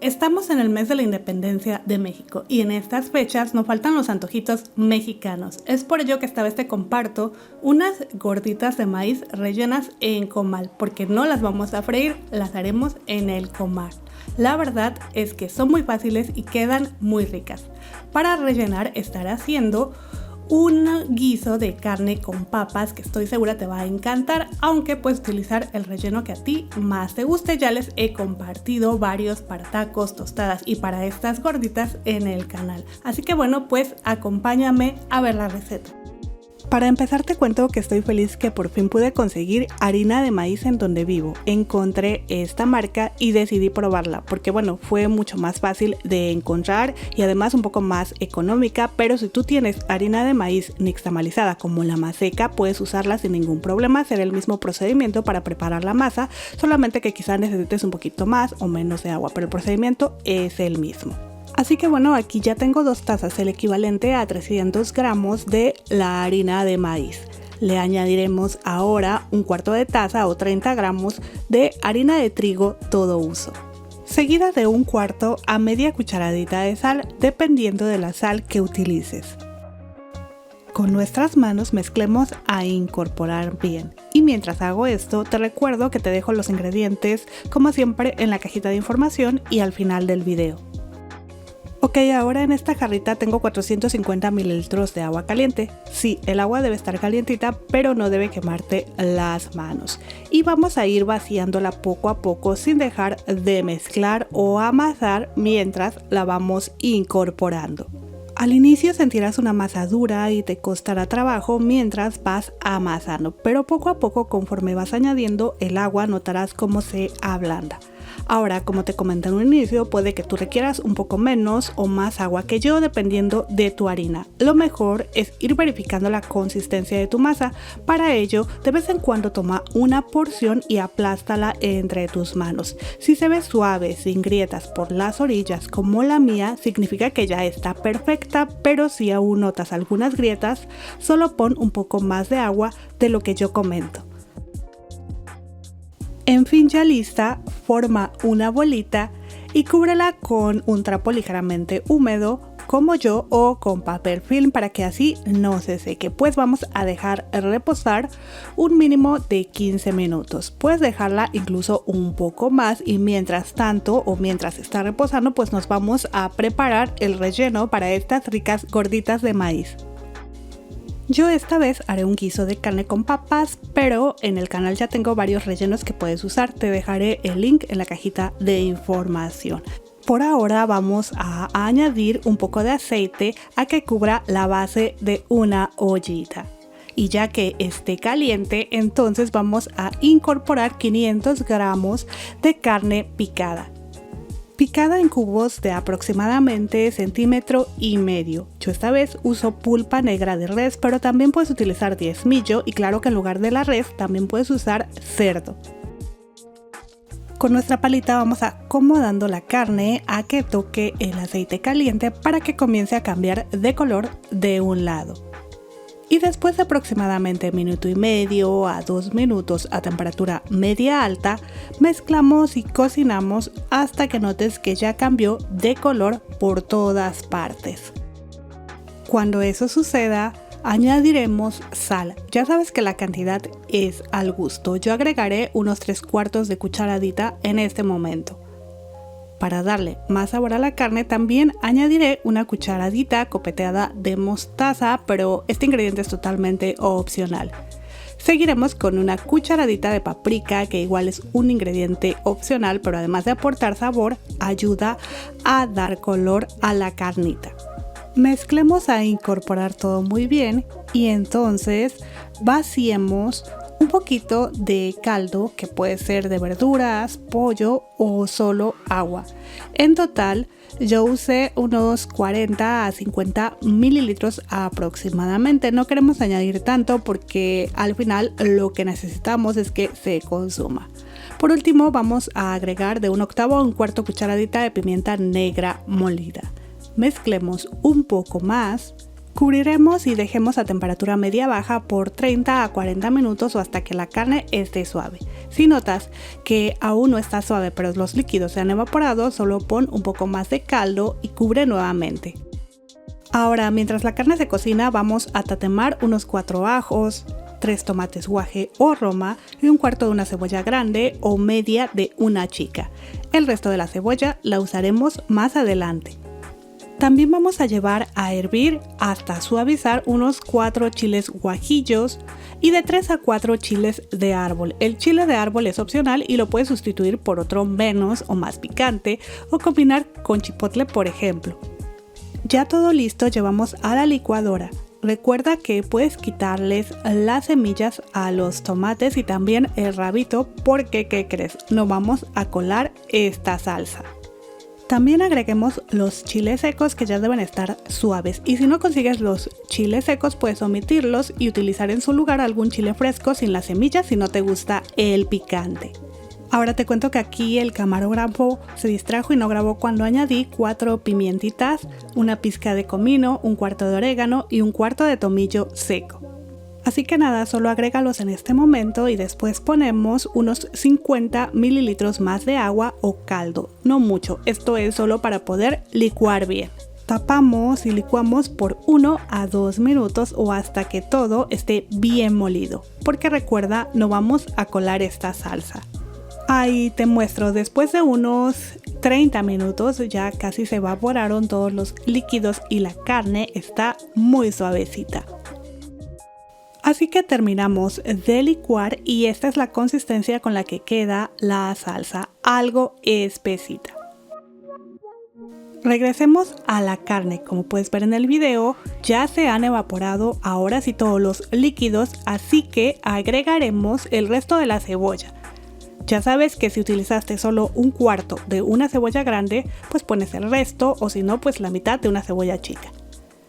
Estamos en el mes de la independencia de México y en estas fechas nos faltan los antojitos mexicanos. Es por ello que esta vez te comparto unas gorditas de maíz rellenas en comal, porque no las vamos a freír, las haremos en el comal. La verdad es que son muy fáciles y quedan muy ricas. Para rellenar estaré haciendo un guiso de carne con papas que estoy segura te va a encantar, aunque puedes utilizar el relleno que a ti más te guste. Ya les he compartido varios para tacos, tostadas y para estas gorditas en el canal, así que bueno, pues acompáñame a ver la receta. Para empezar te cuento que estoy feliz que por fin pude conseguir harina de maíz en donde vivo. Encontré esta marca y decidí probarla porque bueno, fue mucho más fácil de encontrar y además un poco más económica, pero si tú tienes harina de maíz nixtamalizada como la maseca, puedes usarla sin ningún problema. Será el mismo procedimiento para preparar la masa, solamente que quizás necesites un poquito más o menos de agua, pero el procedimiento es el mismo. Así que bueno, aquí ya tengo 2 tazas, el equivalente a 300 gramos de la harina de maíz. Le añadiremos ahora un cuarto de taza o 30 gramos de harina de trigo todo uso, seguida de un cuarto a media cucharadita de sal, dependiendo de la sal que utilices. Con nuestras manos mezclemos a incorporar bien. Y mientras hago esto, te recuerdo que te dejo los ingredientes como siempre en la cajita de información y al final del video. Ok, ahora en esta jarrita tengo 450 mililitros de agua caliente. Sí, el agua debe estar calientita, pero no debe quemarte las manos. Y vamos a ir vaciándola poco a poco sin dejar de mezclar o amasar mientras la vamos incorporando. Al inicio sentirás una masa dura y te costará trabajo mientras vas amasando, pero poco a poco conforme vas añadiendo el agua notarás cómo se ablanda. Ahora, como te comenté en un inicio, puede que tú requieras un poco menos o más agua que yo dependiendo de tu harina. Lo mejor es ir verificando la consistencia de tu masa. Para ello, de vez en cuando toma una porción y aplástala entre tus manos. Si se ve suave, sin grietas por las orillas como la mía, significa que ya está perfecta, pero si aún notas algunas grietas, solo pon un poco más de agua de lo que yo comento. En fin, ya lista, forma una bolita y cúbrela con un trapo ligeramente húmedo como yo o con papel film para que así no se seque. Pues vamos a dejar reposar un mínimo de 15 minutos. Puedes dejarla incluso un poco más y mientras tanto o mientras está reposando pues nos vamos a preparar el relleno para estas ricas gorditas de maíz. Yo esta vez haré un guiso de carne con papas, pero en el canal ya tengo varios rellenos que puedes usar. Te dejaré el link en la cajita de información. Por ahora vamos a añadir un poco de aceite a que cubra la base de una ollita. Y ya que esté caliente, entonces vamos a incorporar 500 gramos de carne picada. Picada en cubos de aproximadamente 1,5 centímetros. Yo esta vez uso pulpa negra de res, pero también puedes utilizar diezmillo y claro que en lugar de la res también puedes usar cerdo. Con nuestra palita vamos acomodando la carne a que toque el aceite caliente para que comience a cambiar de color de un lado. Y después de aproximadamente 1,5 minutos a 2 minutos a temperatura media alta, mezclamos y cocinamos hasta que notes que ya cambió de color por todas partes. Cuando eso suceda, añadiremos sal. Ya sabes que la cantidad es al gusto. Yo agregaré unos 3/4 de cucharadita en este momento. Para darle más sabor a la carne también añadiré una cucharadita copeteada de mostaza, pero este ingrediente es totalmente opcional. Seguiremos con una cucharadita de paprika, que igual es un ingrediente opcional, pero además de aportar sabor, ayuda a dar color a la carnita. Mezclemos a incorporar todo muy bien y entonces vaciemos un poquito de caldo que puede ser de verduras, pollo o solo agua. En total yo usé unos 40 a 50 mililitros aproximadamente. No queremos añadir tanto porque al final lo que necesitamos es que se consuma. Por último vamos a agregar de 1/8 a 1/4 cucharadita de pimienta negra molida. Mezclemos un poco más Cubriremos y dejemos a temperatura media-baja por 30 a 40 minutos o hasta que la carne esté suave. Si notas que aún no está suave pero los líquidos se han evaporado, solo pon un poco más de caldo y cubre nuevamente. Ahora, mientras la carne se cocina, vamos a tatemar unos 4 ajos, 3 tomates guaje o roma y un cuarto de una cebolla grande o media de una chica. El resto de la cebolla la usaremos más adelante. También vamos a llevar a hervir hasta suavizar unos 4 chiles guajillos y de 3 a 4 chiles de árbol. El chile de árbol es opcional y lo puedes sustituir por otro menos o más picante o combinar con chipotle, por ejemplo. Ya todo listo, llevamos a la licuadora. Recuerda que puedes quitarles las semillas a los tomates y también el rabito porque, ¿qué crees? No vamos a colar esta salsa. También agreguemos los chiles secos que ya deben estar suaves y si no consigues los chiles secos puedes omitirlos y utilizar en su lugar algún chile fresco sin las semillas si no te gusta el picante. Ahora te cuento que aquí el camarógrafo se distrajo y no grabó cuando añadí 4 pimientitas, una pizca de comino, un cuarto de orégano y un cuarto de tomillo seco. Así que nada, solo agrégalos en este momento y después ponemos unos 50 mililitros más de agua o caldo, no mucho, esto es solo para poder licuar bien. Tapamos y licuamos por 1 a 2 minutos o hasta que todo esté bien molido, porque recuerda, no vamos a colar esta salsa. Ahí te muestro, después de unos 30 minutos ya casi se evaporaron todos los líquidos y la carne está muy suavecita. Así que terminamos de licuar y esta es la consistencia con la que queda la salsa, algo espesita. Regresemos a la carne, como puedes ver en el video, ya se han evaporado ahora sí todos los líquidos, así que agregaremos el resto de la cebolla. Ya sabes que si utilizaste solo un cuarto de una cebolla grande, pues pones el resto o si no, pues la mitad de una cebolla chica.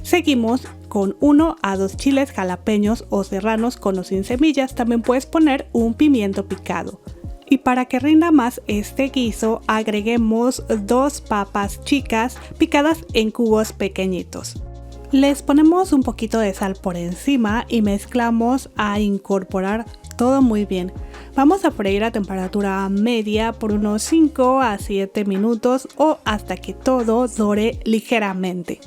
Seguimos con 1 a 2 chiles jalapeños o serranos con o sin semillas, también puedes poner un pimiento picado. Y para que rinda más este guiso, agreguemos 2 papas chicas picadas en cubos pequeñitos. Les ponemos un poquito de sal por encima y mezclamos a incorporar todo muy bien. Vamos a freír a temperatura media por unos 5 a 7 minutos o hasta que todo dore ligeramente.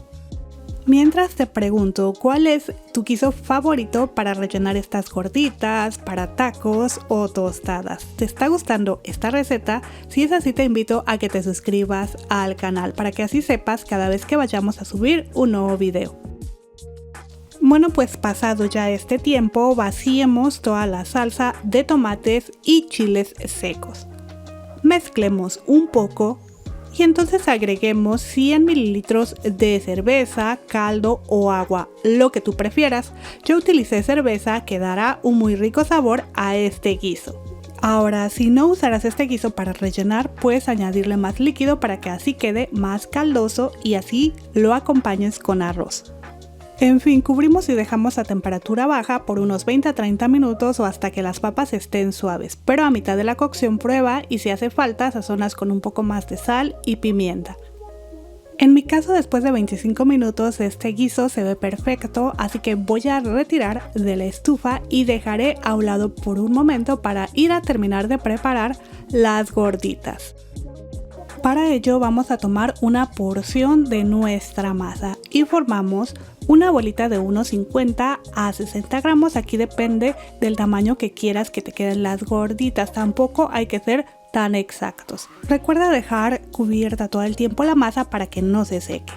Mientras te pregunto, ¿cuál es tu guiso favorito para rellenar estas gorditas, para tacos o tostadas? ¿Te está gustando esta receta? Si es así, te invito a que te suscribas al canal para que así sepas cada vez que vayamos a subir un nuevo video. Bueno, pues pasado ya este tiempo, vaciemos toda la salsa de tomates y chiles secos. Mezclemos un poco y entonces agreguemos 100 mililitros de cerveza, caldo o agua, lo que tú prefieras. Yo utilicé cerveza que dará un muy rico sabor a este guiso. Ahora, si no usarás este guiso para rellenar, puedes añadirle más líquido para que así quede más caldoso y así lo acompañes con arroz. En fin, cubrimos y dejamos a temperatura baja por unos 20 a 30 minutos o hasta que las papas estén suaves, pero a mitad de la cocción prueba y si hace falta sazonas con un poco más de sal y pimienta. En mi caso, después de 25 minutos este guiso se ve perfecto, así que voy a retirar de la estufa y dejaré a un lado por un momento para ir a terminar de preparar las gorditas. Para ello vamos a tomar una porción de nuestra masa y formamos una bolita de unos 50 a 60 gramos, aquí depende del tamaño que quieras que te queden las gorditas, tampoco hay que ser tan exactos. Recuerda dejar cubierta todo el tiempo la masa para que no se seque.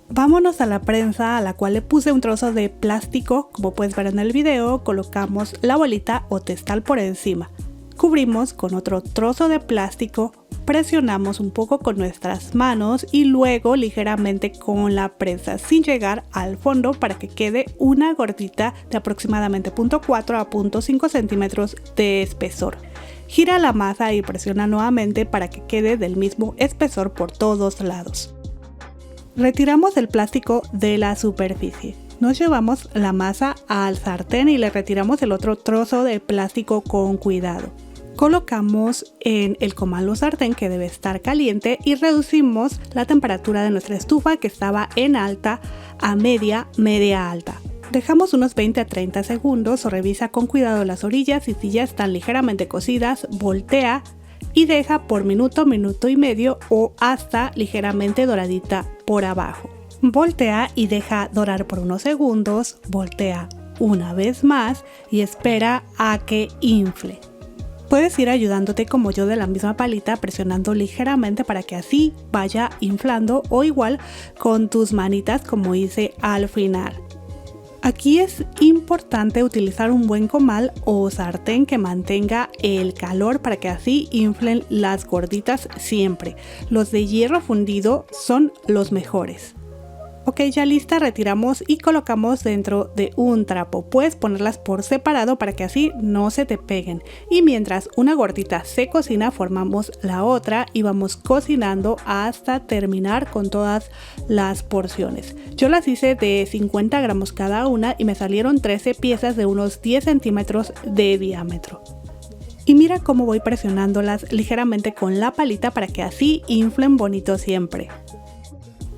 Vámonos a la prensa a la cual le puse un trozo de plástico, como puedes ver en el video, colocamos la bolita o testal por encima. Cubrimos con otro trozo de plástico, presionamos un poco con nuestras manos y luego ligeramente con la prensa sin llegar al fondo para que quede una gordita de aproximadamente 0.4 a 0.5 centímetros de espesor. Gira la masa y presiona nuevamente para que quede del mismo espesor por todos lados. Retiramos el plástico de la superficie. Nos llevamos la masa al sartén y le retiramos el otro trozo de plástico con cuidado. Colocamos en el comal o sartén, que debe estar caliente, y reducimos la temperatura de nuestra estufa, que estaba en alta, a media alta. Dejamos unos 20 a 30 segundos, revisa con cuidado las orillas y si ya están ligeramente cocidas, voltea y deja por minuto y medio o hasta ligeramente doradita por abajo. Voltea y deja dorar por unos segundos, voltea una vez más y espera a que infle. Puedes ir ayudándote como yo de la misma palita, presionando ligeramente para que así vaya inflando, o igual con tus manitas como hice al final. Aquí es importante utilizar un buen comal o sartén que mantenga el calor para que así inflen las gorditas siempre. Los de hierro fundido son los mejores. Ok, ya lista, retiramos y colocamos dentro de un trapo. Puedes ponerlas por separado para que así no se te peguen. Y mientras una gordita se cocina, formamos la otra y vamos cocinando hasta terminar con todas las porciones. Yo las hice de 50 gramos cada una y me salieron 13 piezas de unos 10 centímetros de diámetro. Y mira cómo voy presionándolas ligeramente con la palita para que así inflen bonito siempre.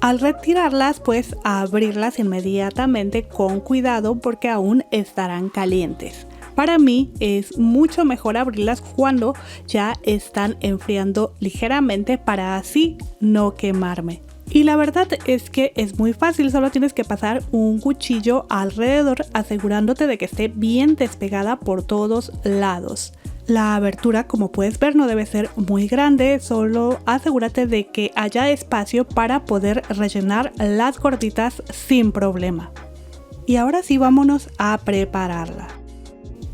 Al retirarlas, pues abrirlas inmediatamente con cuidado porque aún estarán calientes. Para mí es mucho mejor abrirlas cuando ya están enfriando ligeramente para así no quemarme. Y la verdad es que es muy fácil, solo tienes que pasar un cuchillo alrededor asegurándote de que esté bien despegada por todos lados. La abertura, como puedes ver, no debe ser muy grande, solo asegúrate de que haya espacio para poder rellenar las gorditas sin problema. Y ahora sí, vámonos a prepararla.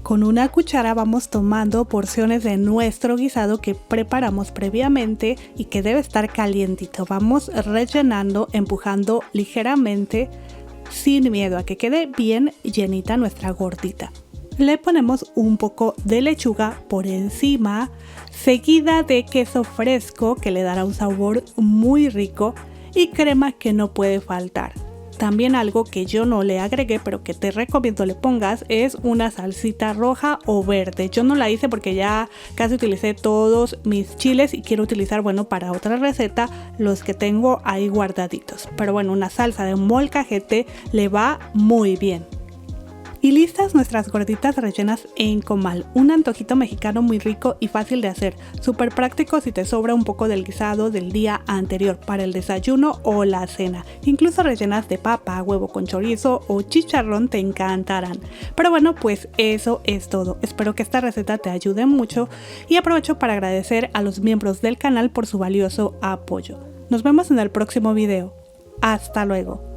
Con una cuchara vamos tomando porciones de nuestro guisado que preparamos previamente y que debe estar calientito. Vamos rellenando, empujando ligeramente, sin miedo a que quede bien llenita nuestra gordita. Le ponemos un poco de lechuga por encima, seguida de queso fresco que le dará un sabor muy rico y crema que no puede faltar. También algo que yo no le agregué pero que te recomiendo le pongas es una salsita roja o verde. Yo no la hice porque ya casi utilicé todos mis chiles y quiero utilizar, bueno, para otra receta los que tengo ahí guardaditos. Pero bueno, una salsa de molcajete le va muy bien. Y listas nuestras gorditas rellenas en comal, un antojito mexicano muy rico y fácil de hacer, súper práctico si te sobra un poco del guisado del día anterior para el desayuno o la cena. Incluso rellenas de papa, huevo con chorizo o chicharrón te encantarán. Pero bueno, pues eso es todo. Espero que esta receta te ayude mucho y aprovecho para agradecer a los miembros del canal por su valioso apoyo. Nos vemos en el próximo video. Hasta luego.